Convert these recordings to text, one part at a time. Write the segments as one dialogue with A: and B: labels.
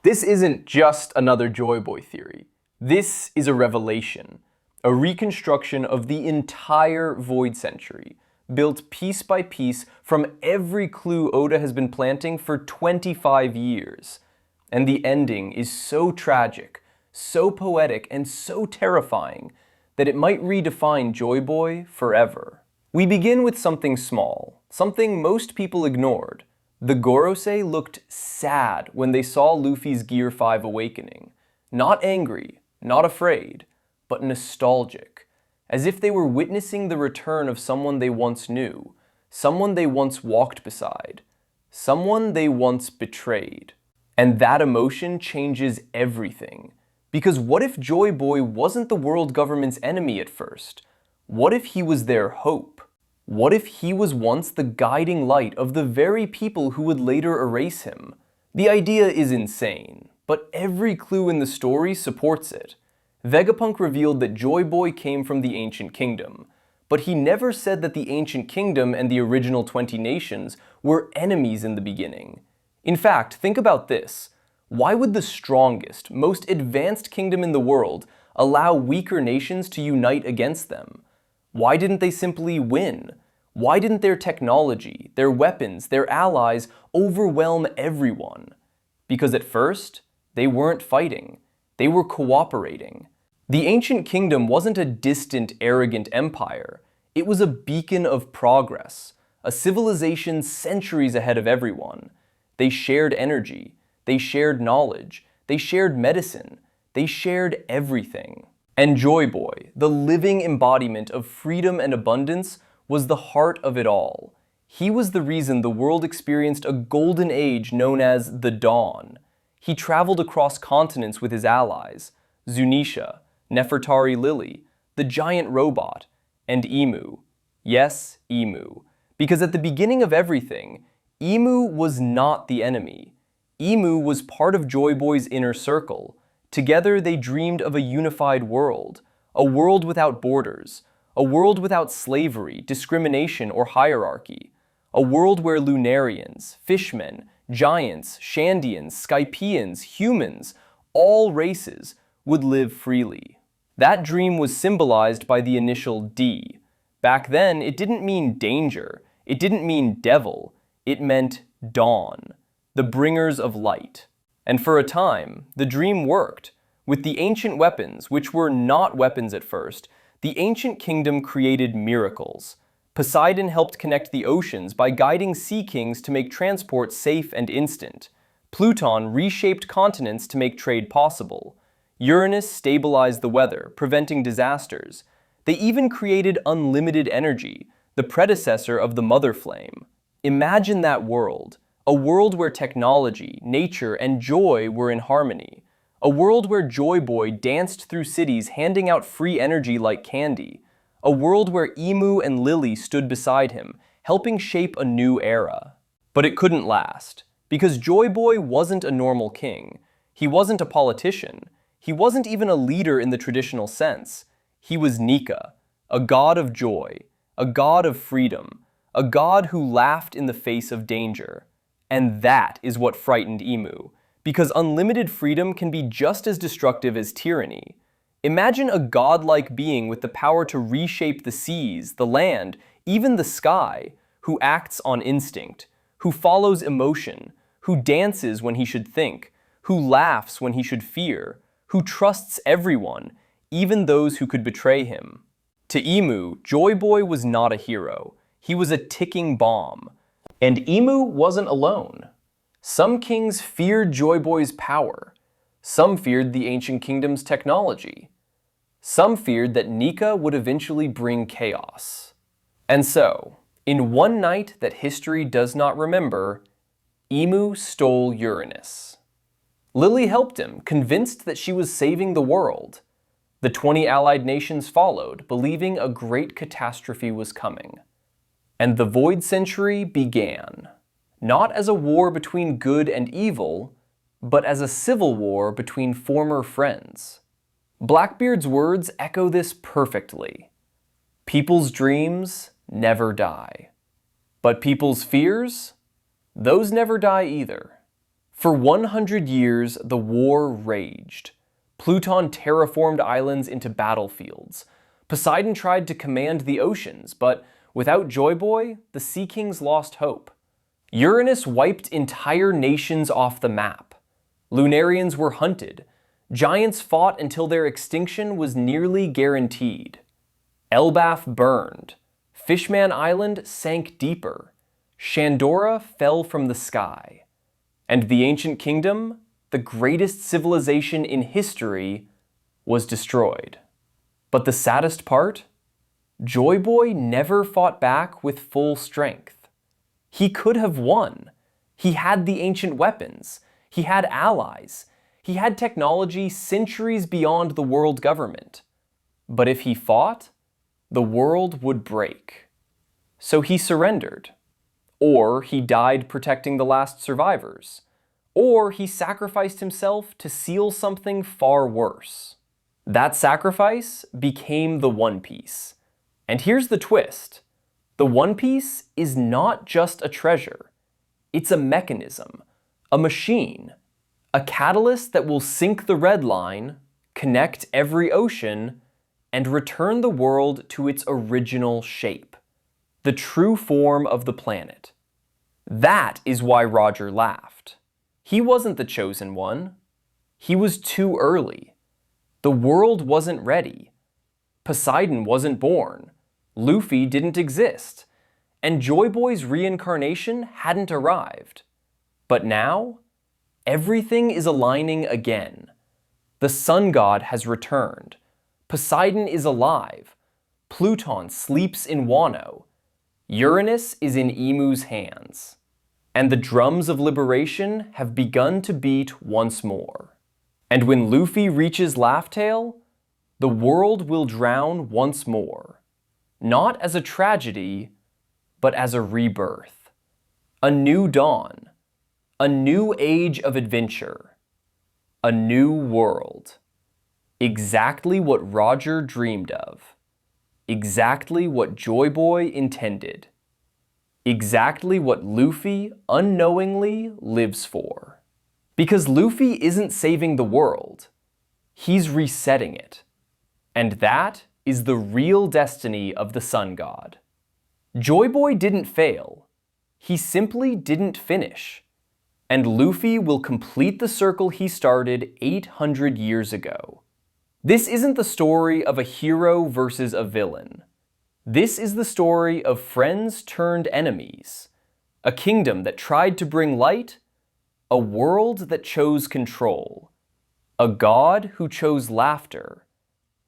A: This isn't just another Joy Boy theory. This is a revelation, a reconstruction of the entire Void Century, built piece by piece from every clue Oda has been planting for 25 years. And the ending is so tragic, so poetic, and so terrifying that it might redefine Joy Boy forever. We begin with something small, something most people ignored. The Gorosei looked sad when they saw Luffy's Gear 5 awakening. Not angry, not afraid, but nostalgic, as if they were witnessing the return of someone they once knew, someone they once walked beside, someone they once betrayed. And that emotion changes everything. Because what if Joy Boy wasn't the world government's enemy at first? What if he was their hope? What if he was once the guiding light of the very people who would later erase him? The idea is insane, but every clue in the story supports it. Vegapunk revealed that Joy Boy came from the Ancient Kingdom, but he never said that the Ancient Kingdom and the original 20 nations were enemies in the beginning. In fact, think about this. Why would the strongest, most advanced kingdom in the world allow weaker nations to unite against them? Why didn't they simply win? Why didn't their technology, their weapons, their allies overwhelm everyone? Because at first, they weren't fighting. They were cooperating. The Ancient Kingdom wasn't a distant, arrogant empire. It was a beacon of progress, a civilization centuries ahead of everyone. They shared energy. They shared knowledge. They shared medicine. They shared everything. And Joy Boy, the living embodiment of freedom and abundance, was the heart of it all. He was the reason the world experienced a golden age known as the Dawn. He traveled across continents with his allies, Zunisha, Nefertari Lily, the giant robot, and IMU. Yes, IMU. Because at the beginning of everything, IMU was not the enemy. IMU was part of Joy Boy's inner circle. Together they dreamed of a unified world, a world without borders, a world without slavery, discrimination, or hierarchy, a world where Lunarians, fishmen, giants, Shandians, Skypians, humans, all races, would live freely. That dream was symbolized by the initial D. Back then, it didn't mean danger, it didn't mean devil, it meant dawn, the bringers of light. And for a time, the dream worked. With the ancient weapons, which were not weapons at first, the ancient kingdom created miracles. Poseidon helped connect the oceans by guiding sea kings to make transport safe and instant. Pluton reshaped continents to make trade possible. Uranus stabilized the weather, preventing disasters. They even created unlimited energy, the predecessor of the mother flame. Imagine that world. A world where technology, nature, and joy were in harmony. A world where Joy Boy danced through cities handing out free energy like candy. A world where IMU and Lily stood beside him, helping shape a new era. But it couldn't last, because Joy Boy wasn't a normal king. He wasn't a politician. He wasn't even a leader in the traditional sense. He was Nika, a god of joy, a god of freedom, a god who laughed in the face of danger. And that is what frightened IMU, because unlimited freedom can be just as destructive as tyranny. Imagine a godlike being with the power to reshape the seas, the land, even the sky, who acts on instinct, who follows emotion, who dances when he should think, who laughs when he should fear, who trusts everyone, even those who could betray him. To IMU, Joy Boy was not a hero. He was a ticking bomb. And IMU wasn't alone. Some kings feared Joy Boy's power. Some feared the Ancient Kingdom's technology. Some feared that Nika would eventually bring chaos. And so, in one night that history does not remember, IMU stole Uranus. Lily helped him, convinced that she was saving the world. The 20 allied nations followed, believing a great catastrophe was coming. And the Void Century began, not as a war between good and evil, but as a civil war between former friends. Blackbeard's words echo this perfectly. People's dreams never die. But people's fears? Those never die either. For 100 years, the war raged. Pluton terraformed islands into battlefields. Poseidon tried to command the oceans, but without Joy Boy, the Sea Kings lost hope. Uranus wiped entire nations off the map. Lunarians were hunted. Giants fought until their extinction was nearly guaranteed. Elbaf burned. Fishman Island sank deeper. Shandora fell from the sky. And the ancient kingdom, the greatest civilization in history, was destroyed. But the saddest part? Joy Boy never fought back with full strength. He could have won. He had the ancient weapons. He had allies. He had technology centuries beyond the world government. But if he fought, the world would break. So he surrendered. Or he died protecting the last survivors. Or he sacrificed himself to seal something far worse. That sacrifice became the One Piece. And here's the twist. The One Piece is not just a treasure. It's a mechanism, a machine, a catalyst that will sink the red line, connect every ocean, and return the world to its original shape, the true form of the planet. That is why Roger laughed. He wasn't the chosen one. He was too early. The world wasn't ready. Poseidon wasn't born. Luffy didn't exist. And Joy Boy's reincarnation hadn't arrived. But now, everything is aligning again. The sun god has returned. Poseidon is alive. Pluton sleeps in Wano. Uranus is in IMU's hands. And the drums of liberation have begun to beat once more. And when Luffy reaches Laugh Tale, the world will drown once more. Not as a tragedy, but as a rebirth. A new dawn. A new age of adventure. A new world. Exactly what Roger dreamed of. Exactly what Joy Boy intended. Exactly what Luffy unknowingly lives for. Because Luffy isn't saving the world. He's resetting it. And that is the real destiny of the Sun God. Joy Boy didn't fail. He simply didn't finish. And Luffy will complete the circle he started 800 years ago. This isn't the story of a hero versus a villain. This is the story of friends turned enemies, a kingdom that tried to bring light, a world that chose control, a god who chose laughter,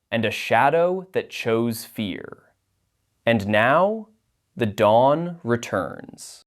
A: and a shadow that chose fear. And now, the dawn returns.